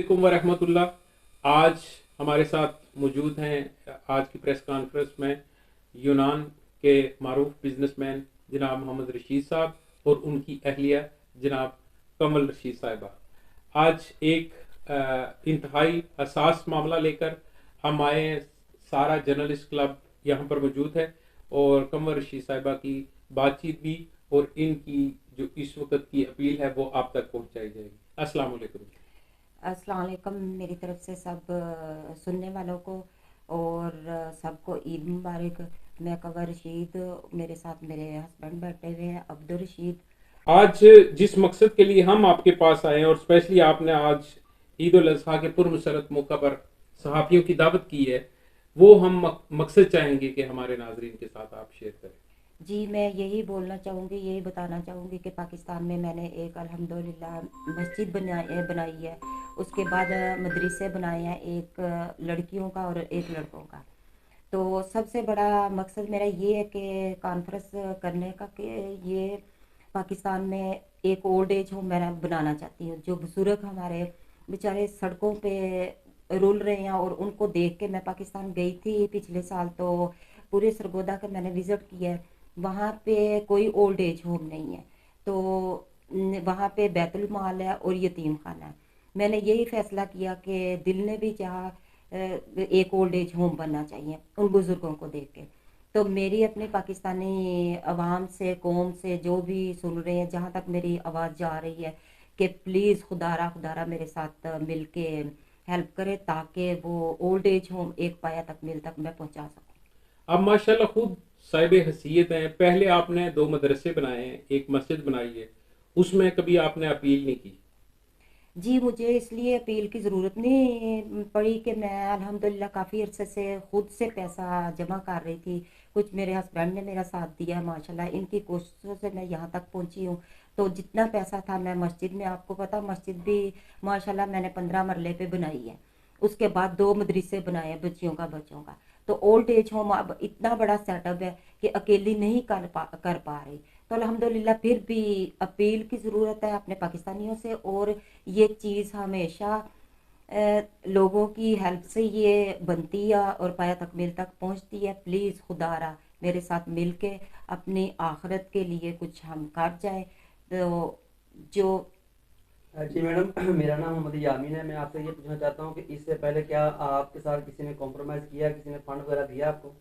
علیکم ورحمۃ اللہ۔ آج ہمارے ساتھ موجود ہیں آج کی پریس کانفرنس میں یونان کے معروف بزنس مین جناب محمد رشید صاحب اور ان کی اہلیہ جناب کمل رشید صاحبہ۔ آج ایک انتہائی حساس معاملہ لے کر ہم آئے ہیں۔ سارا جرنلسٹ کلب یہاں پر موجود ہے اور کمل رشید صاحبہ کی بات چیت بھی اور ان کی جو اس وقت کی اپیل ہے وہ آپ تک پہنچائی جائے گی۔ السلام علیکم۔ السلام علیکم میری طرف سے سب سننے والوں کو اور سب کو عید مبارک۔ میں کمل رشید، میرے ساتھ میرے ہسبینڈ بیٹھے ہوئے ہیں عبد الرشید۔ آج جس مقصد کے لیے ہم آپ کے پاس آئے ہیں اور اسپیشلی آپ نے آج عید الاضحیٰ کے پرمسرت موقع پر صحافیوں کی دعوت کی ہے، وہ ہم مقصد چاہیں گے کہ ہمارے ناظرین کے ساتھ آپ شیئر کریں۔ جی میں یہی بولنا چاہوں گی، یہی بتانا چاہوں گی کہ پاکستان میں میں نے ایک الحمدللہ مسجد بنائی ہے، اس کے بعد مدرسے بنائے ہیں، ایک لڑکیوں کا اور ایک لڑکوں کا۔ تو سب سے بڑا مقصد میرا یہ ہے کہ کانفرنس کرنے کا کہ یہ پاکستان میں ایک اولڈ ایج ہوم میں بنانا چاہتی ہوں۔ جو بزرگ ہمارے بیچارے سڑکوں پہ رول رہے ہیں اور ان کو دیکھ کے میں پاکستان گئی تھی پچھلے سال، تو پورے سرگودا کا میں نے وزٹ کیا ہے، وہاں پہ کوئی اولڈ ایج ہوم نہیں ہے، تو وہاں پہ بیت المال ہے اور یتیم خانہ ہے۔ میں نے یہی فیصلہ کیا کہ دل نے بھی چاہا ایک اولڈ ایج ہوم بننا چاہیے ان بزرگوں کو دیکھ کے۔ تو میری اپنی پاکستانی عوام سے، قوم سے، جو بھی سن رہے ہیں، جہاں تک میری آواز جا رہی ہے کہ پلیز خدا میرے ساتھ مل کے ہیلپ کرے تاکہ وہ اولڈ ایج ہوم ایک پایا تک مل تک میں پہنچا سکوں۔ اب ماشاءاللہ خود صاحب حیثیت ہیں، پہلے آپ نے 2 مدرسے بنائے ہیں، ایک مسجد بنائی ہے، اس میں کبھی آپ نے اپیل نہیں کی؟ جی مجھے اس لیے اپیل کی ضرورت نہیں پڑی کہ میں الحمدللہ کافی عرصے سے خود سے پیسہ جمع کر رہی تھی، کچھ میرے ہسبینڈ نے میرا ساتھ دیا، ماشاءاللہ ان کی کوششوں سے میں یہاں تک پہنچی ہوں۔ تو جتنا پیسہ تھا میں مسجد میں، آپ کو پتا مسجد بھی ماشاءاللہ میں نے 15 مرلے پہ بنائی ہے، اس کے بعد 2 مدرسے بنائے ہیں بچوں کا۔ تو اولڈ ایج ہوم اب اتنا بڑا سیٹ اپ ہے کہ اکیلی نہیں کر پا رہی، تو الحمدللہ پھر بھی اپیل کی ضرورت ہے اپنے پاکستانیوں سے، اور یہ چیز ہمیشہ لوگوں کی ہیلپ سے یہ بنتی ہے اور پایا تکمیل تک پہنچتی ہے۔ پلیز خدا را میرے ساتھ مل کے اپنی آخرت کے لیے کچھ ہم کر جائیں۔ تو جو جی میڈم، میرا نام محمد یامین ہے۔ میں آپ سے یہ پوچھنا چاہتا ہوں کہ اس سے پہلے کیا آپ کے ساتھ کسی نے کمپرومائز کیا، کسی نے فنڈ وغیرہ دیا آپ کو؟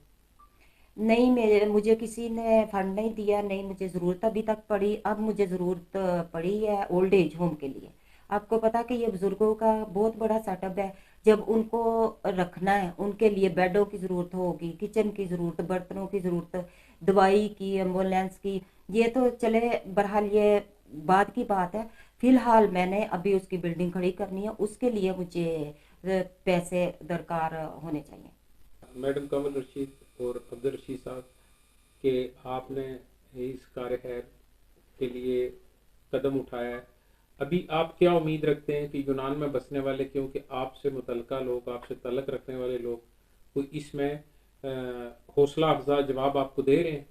نہیں، مجھے کسی نے فنڈ نہیں دیا، نہیں مجھے ضرورت ابھی تک پڑی۔ اب مجھے ضرورت پڑی ہے اولڈ ایج ہوم کے لیے۔ آپ کو پتا کہ یہ بزرگوں کا بہت بڑا سیٹ اپ ہے، جب ان کو رکھنا ہے ان کے لیے بیڈوں کی ضرورت ہوگی، کچن کی ضرورت، برتنوں کی ضرورت، دوائی کی، ایمبولینس کی، یہ تو چلے بہرحال یہ بعد کی بات ہے۔ فی الحال میں نے ابھی اس کی بلڈنگ کھڑی کرنی ہے، اس کے لیے مجھے پیسے درکار ہونے چاہیے۔ میڈم کمل رشید اور عبد الرشید صاحب کہ آپ نے اس کار خیر کے لیے قدم اٹھایا ہے، ابھی آپ کیا امید رکھتے ہیں کہ یونان میں بسنے والے، کیونکہ آپ سے متعلقہ لوگ، آپ سے تعلق رکھنے والے لوگ، کوئی اس میں حوصلہ افزا جواب آپ کو دے رہے ہیں؟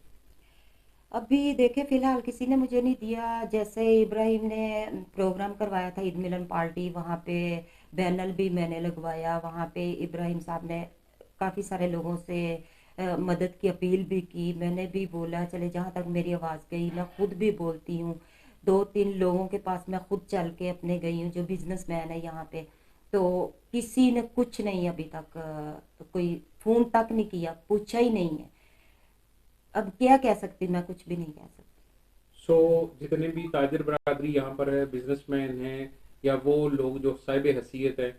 ابھی دیکھیں فی الحال کسی نے مجھے نہیں دیا۔ جیسے ابراہیم نے پروگرام کروایا تھا عید ملن پارٹی، وہاں پہ بینر بھی میں نے لگوایا، وہاں پہ ابراہیم صاحب نے کافی سارے لوگوں سے مدد کی اپیل بھی کی۔ میں نے بھی بولا چلے جہاں تک میری آواز گئی، میں خود بھی بولتی ہوں، 2-3 لوگوں کے پاس میں خود چل کے اپنے گئی ہوں جو بزنس مین ہے یہاں پہ، تو کسی نے کچھ نہیں ابھی تک کوئی فون تک نہیں کیا، پوچھا ہی نہیں ہے۔ اب کیا کہہ سکتی، میں کچھ بھی نہیں کہہ سکتی۔ سو جتنے بھی تاجر برادری یہاں پر ہے، بزنس مین ہیں یا وہ لوگ جو صاحب حیثیت ہے،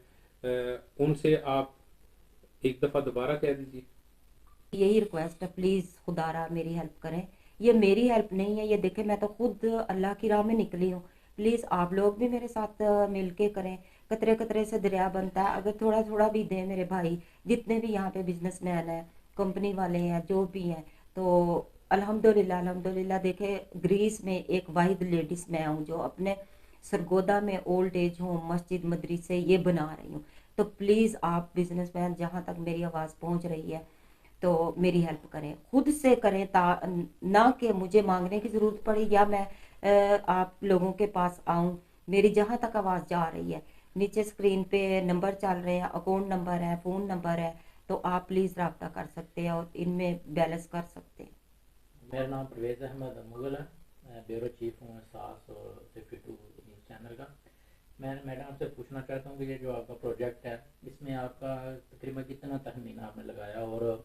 ان سے آپ ایک دفعہ دوبارہ کہہ دیجیے۔ یہی ریکویسٹ ہے، پلیز خدا را میری ہیلپ کریں۔ یہ میری ہیلپ نہیں ہے، یہ دیکھیں میں تو خود اللہ کی راہ میں نکلی ہوں، پلیز آپ لوگ بھی میرے ساتھ مل کے کریں۔ قطرے قطرے سے دریا بنتا ہے، اگر تھوڑا تھوڑا بھی دیں میرے بھائی، جتنے بھی یہاں پہ بزنس مین ہیں، کمپنی والے ہیں، جو بھی ہیں، تو الحمدللہ دیکھیں گریس میں ایک واحد لیڈیز میں ہوں جو اپنے سرگودا میں اولڈ ایج ہوم، مسجد، مدرسے یہ بنا رہی ہوں۔ تو پلیز آپ بزنس مین جہاں تک میری آواز پہنچ رہی ہے تو میری ہیلپ کریں، خود سے کریں، نہ کہ مجھے مانگنے کی ضرورت پڑے یا میں آپ لوگوں کے پاس آؤں۔ میری جہاں تک آواز جا رہی ہے नीचे स्क्रीन पे नंबर चल रहे हैं, अकाउंट नंबर है, फ़ोन नंबर है, तो आप प्लीज़ रब्ता कर सकते हैं और इनमें बैलेंस कर सकते हैं। मेरा नाम परवेज़ अहमद मुगल है, मैं ब्यूरो चीफ हूँ सास और सेफ्टी टू न्यूज़ चैनल का। मैं मैडम आपसे पूछना चाहता हूँ कि ये जो आपका प्रोजेक्ट है इसमें आपका तकरीबन कितना तखमीना आपने लगाया, और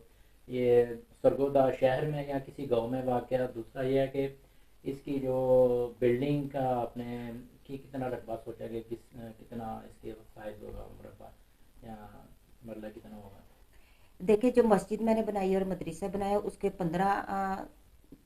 ये सरगोदा शहर में या किसी गांव में वाक़या? दूसरा ये है कि इसकी जो बिल्डिंग का आपने कि कितना रकबा सोचा कि कितना इसके साइज़ होगा, मुरबा या मरला कितना होगा? देखिए, जो मस्जिद मैंने बनाई और मदरसा बनाया उसके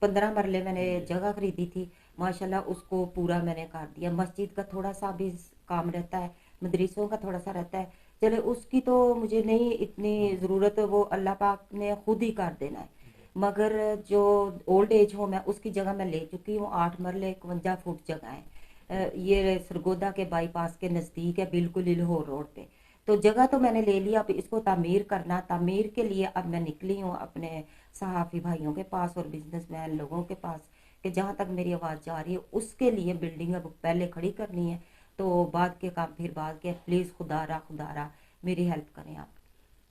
15 मरले मैंने जगह खरीदी थी। माशाल्लाह उसको पूरा मैंने कर दिया। मस्जिद का थोड़ा सा भी काम रहता है, मदरसों का थोड़ा सा रहता है, चले उसकी तो मुझे नहीं इतनी ज़रूरत, वो अल्लाह पाक ने खुद ही कर देना है। मगर जो ओल्ड एज होम है उसकी जगह मैं ले चुकी हूँ। 8 मरले 51 फुट जगह है। ये सरगोदा के बाईपास के नज़दीक है, बिल्कुल इलहोर रोड पे। तो जगह तो मैंने ले लिया, अब इसको तामीर करना, तामीर के लिए अब मैं निकली हूँ अपने सहाफ़ी भाइयों के पास और बिजनेसमैन लोगों के पास कि जहाँ तक मेरी आवाज़ जा रही है उसके लिए बिल्डिंग अब पहले खड़ी करनी है, तो बाद के काम फिर बाद के। प्लीज़ खुदारा मेरी हेल्प करें आप।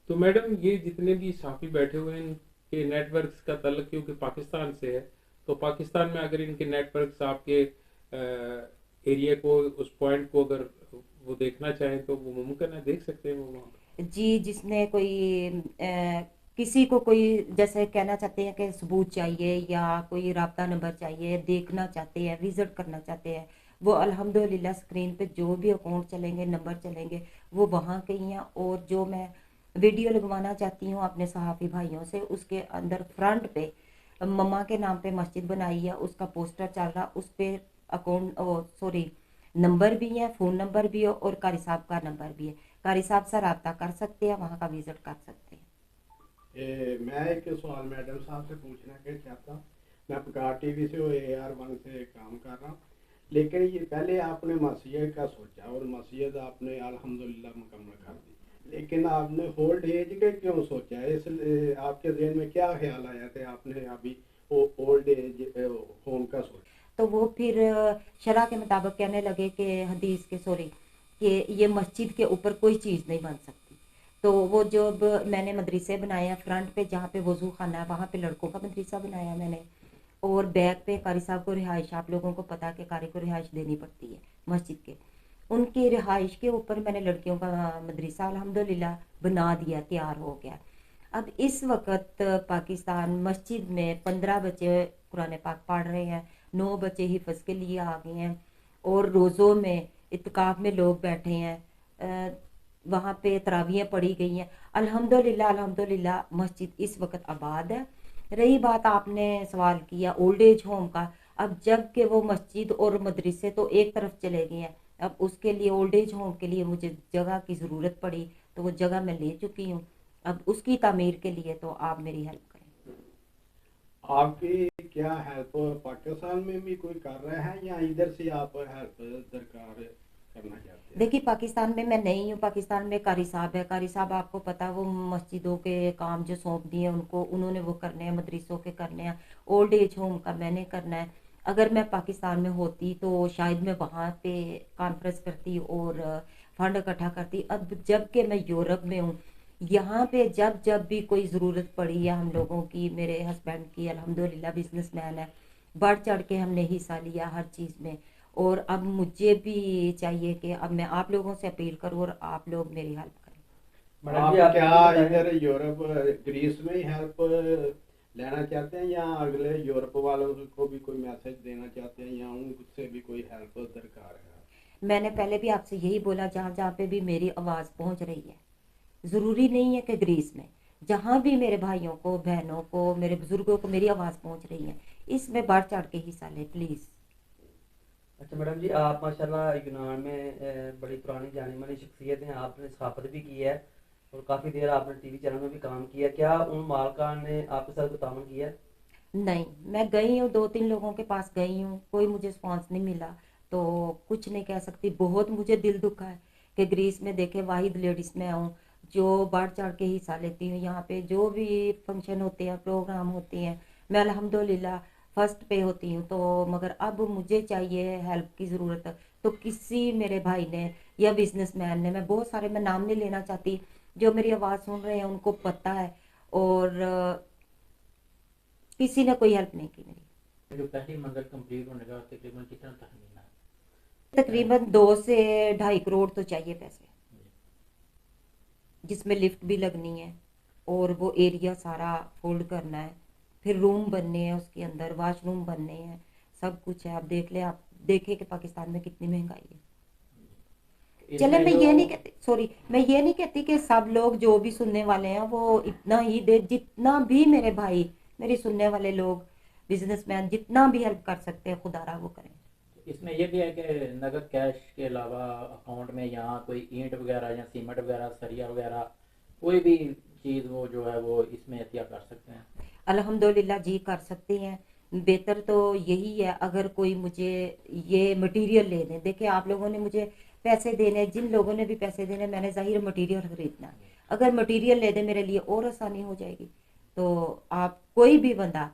तो मैडम ये जितने भी साफी बैठे हुए हैं इनके नेटवर्क्स का ताल्लुक क्योंकि पाकिस्तान से है, तो पाकिस्तान में अगर इनके नेटवर्क्स आपके एरिया को, उस पॉइंट को अगर वो देखना चाहें तो वो मुमकिन है, देख सकते हैं वो वहाँ पे? जी, जिसने कोई किसी को कोई जैसे कहना चाहते हैं कि सबूत चाहिए या कोई राब्ता नंबर चाहिए, देखना चाहते हैं, विजिट करना चाहते हैं, वो अल्हम्दुलिल्लाह स्क्रीन पे जो भी अकाउंट चलेंगे, नंबर चलेंगे, वो वहाँ के ही हैं। और जो मैं वीडियो लगवाना चाहती हूँ अपने सहाफ़ी भाइयों से, उसके अंदर फ्रंट पे मम्मा के नाम पे मस्जिद बनाई है, उसका पोस्टर चल रहा, उस पे अकाउंट सॉरी नंबर भी है, फ़ोन नंबर भी है और कारी साहब का नंबर भी है। कारी साहब से रब्ता कर सकते हैं, वहाँ का विजिट कर सकते हैं। मैं एक सवाल मैडम साहब से पूछना के चाहता हूँ। मैं पकार टीवी से AR1 से काम कर रहा हूँ, लेकिन ये पहले आपने मस्जिद का सोचा और मस्जिद आपने अल्हम्दुलिल्लाह मुकम्मल कर दी, लेकिन आपने ओल्ड एज का क्यों सोचा है? इस आपके ज़हन में क्या ख्याल आया कि आपने अभी ओल्ड एज होम का सोचा? तो वो फिर शरह के मुताबिक कहने लगे कि हदीस के सॉरी कि ये मस्जिद के ऊपर कोई चीज़ नहीं बन सकती। तो वो जब मैंने मदरसे बनाया फ्रंट पे जहाँ पे वजू खाना है वहाँ पे लड़कों का मदरसा बनाया मैंने, और बैक पे कारी साहब को रिहाइश, आप लोगों को पता है कि कारी को रिहाइश देनी पड़ती है मस्जिद के, उनकी रिहाइश के ऊपर मैंने लड़कियों का मदरसा अल्हम्दुलिल्लाह बना दिया, तैयार हो गया। अब इस वक्त पाकिस्तान मस्जिद में 15 बच्चे कुरान पाक पढ़ रहे हैं, 9 बच्चे हिफ्ज़ के लिए आ गए हैं, और रोज़ों में इत्काफ में लोग बैठे हैं, वहाँ पे तरावियाँ पढ़ी गई हैं। अल्हम्दुलिल्लाह मस्जिद इस वक्त आबाद है। रही बात आपने सवाल किया ओल्ड एज होम का, अब जब के वो मस्जिद और मदरसे तो एक तरफ चले गए हैं, अब उसके लिए ओल्ड एज होम के लिए मुझे जगह की ज़रूरत पड़ी, तो वो जगह मैं ले चुकी हूँ। अब उसकी तामीर के लिए तो आप मेरी हेल्प करें। आपकी क्या हेल्प पाकिस्तान में भी कोई कर रहा है या इधर से आप हेल्प दरकार करना चाहते हैं? देखिए, पाकिस्तान में मैं नहीं हूँ, पाकिस्तान में कारी साहब है। कारी साहब आपको पता है वो मस्जिदों के काम जो सौंप दिए उनको, उन्होंने वो करने हैं, मदरसों के करने हैं, ओल्ड एज होम का मैंने करना है। अगर मैं पाकिस्तान में होती तो शायद मैं वहाँ पे कॉन्फ्रेंस करती और फंड इकट्ठा करती। अब जब कि मैं यूरोप में हूँ, यहाँ पे जब जब भी कोई ज़रूरत पड़ी है हम लोगों की, मेरे हस्बैंड की अल्हम्दुलिल्लाह बिजनेसमैन है, बढ़ चढ़ के हमने हिस्सा लिया हर चीज़ में। और अब मुझे भी चाहिए कि अब मैं आप लोगों से अपील करूँ और आप लोग मेरी हेल्प करें। मैडम आप जी, आप क्या ये बताएं। इधर यूरोप ग्रीस में ही हेल्प लेना चाहते हैं या अगले यूरोप वालों को भी कोई मैसेज देना चाहते हैं या उनसे भी कोई हेल्प दरकार है? मैंने पहले भी आपसे यही बोला, जहाँ जहाँ पे भी मेरी आवाज़ पहुँच रही है, ज़रूरी नहीं है कि ग्रीस में, जहाँ भी मेरे भाइयों को, बहनों को, मेरे बुज़ुर्गों को मेरी आवाज़ पहुँच रही है, इसमें बढ़ चढ़ के हिस्सा लें प्लीज़। अच्छा मैडम जी, आप माशाल्लाह यूनान में बड़ी पुरानी जानी मानी शख्सियत हैं, आपने सकाफत भी की है और काफ़ी देर आपने टीवी चैनल में भी काम किया। क्या उन मालकान ने आपके साथ कोई ताउन किया है? नहीं, मैं गई हूँ, 2-3 लोगों के पास गई हूँ, कोई मुझे रिस्पॉन्स नहीं मिला, तो कुछ नहीं कह सकती। बहुत मुझे दिल दुखा है कि ग्रीस में देखे वाहिद लेडीज़ मैं हूँ जो बढ़ चढ़ के हिस्सा लेती हूँ। यहाँ पे जो भी फंक्शन होते हैं, प्रोग्राम होते हैं, मैं अल्हम्दुलिल्लाह फर्स्ट पे होती हूँ। तो मगर अब मुझे चाहिए, हेल्प की ज़रूरत है, तो किसी मेरे भाई ने या बिजनेसमैन ने, मैं बहुत सारे, मैं नाम नहीं लेना चाहती, जो मेरी आवाज़ सुन रहे हैं उनको पता है, और किसी ने कोई हेल्प नहीं की मेरी। जो पहली मंजिल कंप्लीट होने का तकरीबन कितना तखमीना है? तकरीबन 2 से 2.5 करोड़ तो चाहिए पैसे, जिसमें लिफ्ट भी लगनी है और वो एरिया सारा फोल्ड करना है, फिर रूम बनने हैं, उसके अंदर वॉशरूम बनने हैं, सब कुछ है। आप देख ले, आप देखें कि पाकिस्तान में कितनी महंगाई है। चले, मैं ये नहीं कहती, सॉरी, मैं ये नहीं कहती कि सब लोग जो भी सुनने वाले हैं वो इतना ही दे, जितना भी मेरे भाई, मेरे सुनने वाले लोग, बिजनेसमैन जितना भी हेल्प कर सकते हैं खुदारा वो करें। इसमें ये भी है कि नगद कैश के अलावा अकाउंट में यहाँ कोई ईंट वगैरह या सीमेंट वगैरह, सरिया वगैरह, कोई भी चीज़ वो जो है वो इसमें एहतियात कर सकते हैं? अल्हम्दुलिल्लाह जी, कर सकते हैं। बेहतर तो यही है अगर कोई मुझे ये मटेरियल ले दें। देखिए, आप लोगों ने मुझे पैसे देने, जिन लोगों ने भी पैसे देने, मैंने ज़ाहिर मटेरियल खरीदना है। अगर मटेरियल ले दे मेरे लिए और आसानी हो जाएगी। तो आप, कोई भी बंदा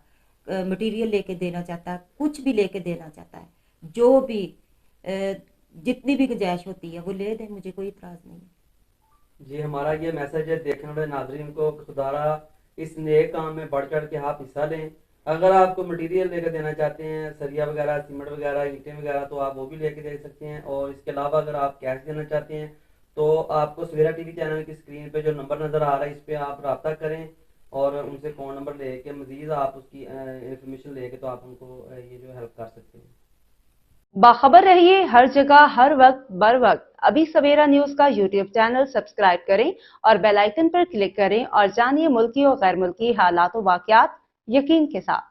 मटेरियल लेके देना चाहता है, कुछ भी लेके देना चाहता है, जो भी जितनी भी गुंजाइश होती है वो ले दे, मुझे कोई इतराज़ नहीं है। जी, हमारा ये मैसेज है देखने वाले नाजरीन को, खुदारा इस नेक काम में बढ़ चढ़ के आप हिस्सा लें। अगर आपको मटेरियल लेकर देना चाहते हैं, सरिया वगैरह, सीमेंट वगैरह, ईंटें वगैरह, तो आप वो भी लेके दे सकते हैं। और इसके अलावा अगर आप कैश देना चाहते हैं तो आपको सवेरा टीवी चैनल की स्क्रीन पे जो नंबर नज़र आ रहा है, इस पर आप रब्ता करें और उनसे फ़ोन नंबर लेके मज़ीद आप उसकी इंफॉर्मेशन लेके तो आप उनको ये जो हेल्प कर सकते हैं। बाखबर रहिए हर जगह, हर वक्त, बर वक्त। अभी सवेरा न्यूज का यूट्यूब चैनल सब्सक्राइब करें और बेल आइकन पर क्लिक करें और जानिए मुल्की और गैर मुल्की हालात व वाक़यात यकीन के साथ।